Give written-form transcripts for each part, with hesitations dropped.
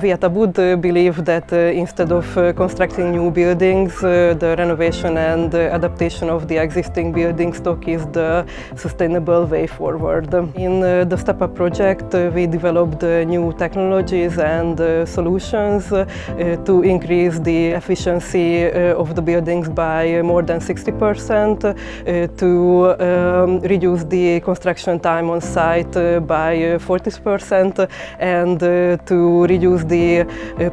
We at Budapest believe that instead of constructing new buildings, the renovation and adaptation of the existing building stock is the sustainable way forward. In the StepUP project, we developed new technologies and solutions to increase the efficiency of the buildings by more than 60%, to reduce the construction time on site by 40%, and to reduce the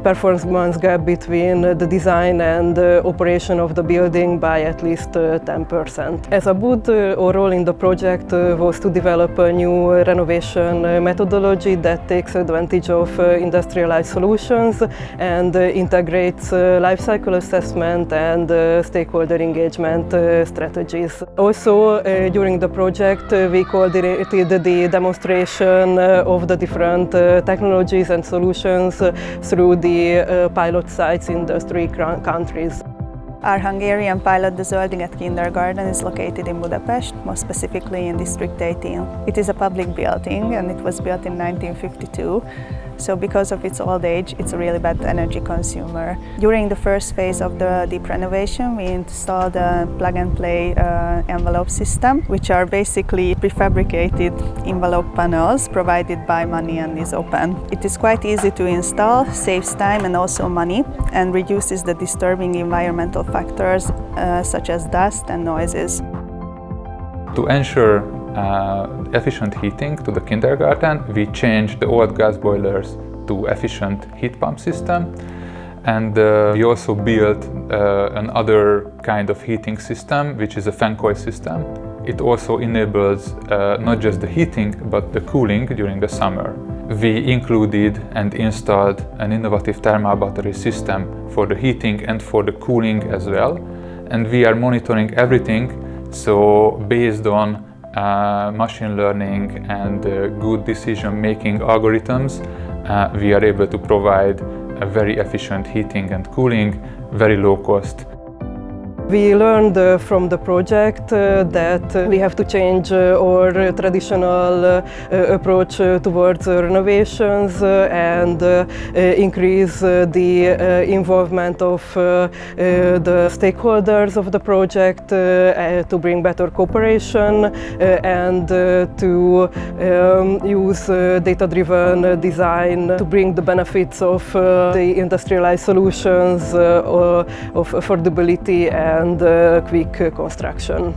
performance gap between the design and operation of the building by at least 10%. As a Budapest, our role in the project was to develop a new renovation methodology that takes advantage of industrialized solutions and integrates life cycle assessment and stakeholder engagement strategies. Also, during the project, we coordinated the demonstration of the different technologies and solutions through the pilot sites in the 3 countries. Our Hungarian pilot, the Zöld Liget Kindergarten, is located in Budapest, more specifically in District 18. It is a public building and it was built in 1952. So because of its old age, it's a really bad energy consumer. During the first phase of the deep renovation, we installed a plug-and-play envelope system, which are basically prefabricated envelope panels provided by money and is open. It is quite easy to install, saves time and also money, and reduces the disturbing environmental factors such as dust and noises. To ensure efficient heating to the kindergarten, we changed the old gas boilers to efficient heat pump system, and we also built another kind of heating system, which is a fan coil system. It also enables not just the heating but the cooling during the summer. We included and installed an innovative thermal battery system for the heating and for the cooling as well, and we are monitoring everything, so based on machine learning and good decision-making algorithms, we are able to provide a very efficient heating and cooling, very low cost. We learned from the project that we have to change our traditional approach towards renovations and increase the involvement of the stakeholders of the project to bring better cooperation and to use data-driven design to bring the benefits of the industrialized solutions of affordability and quick construction.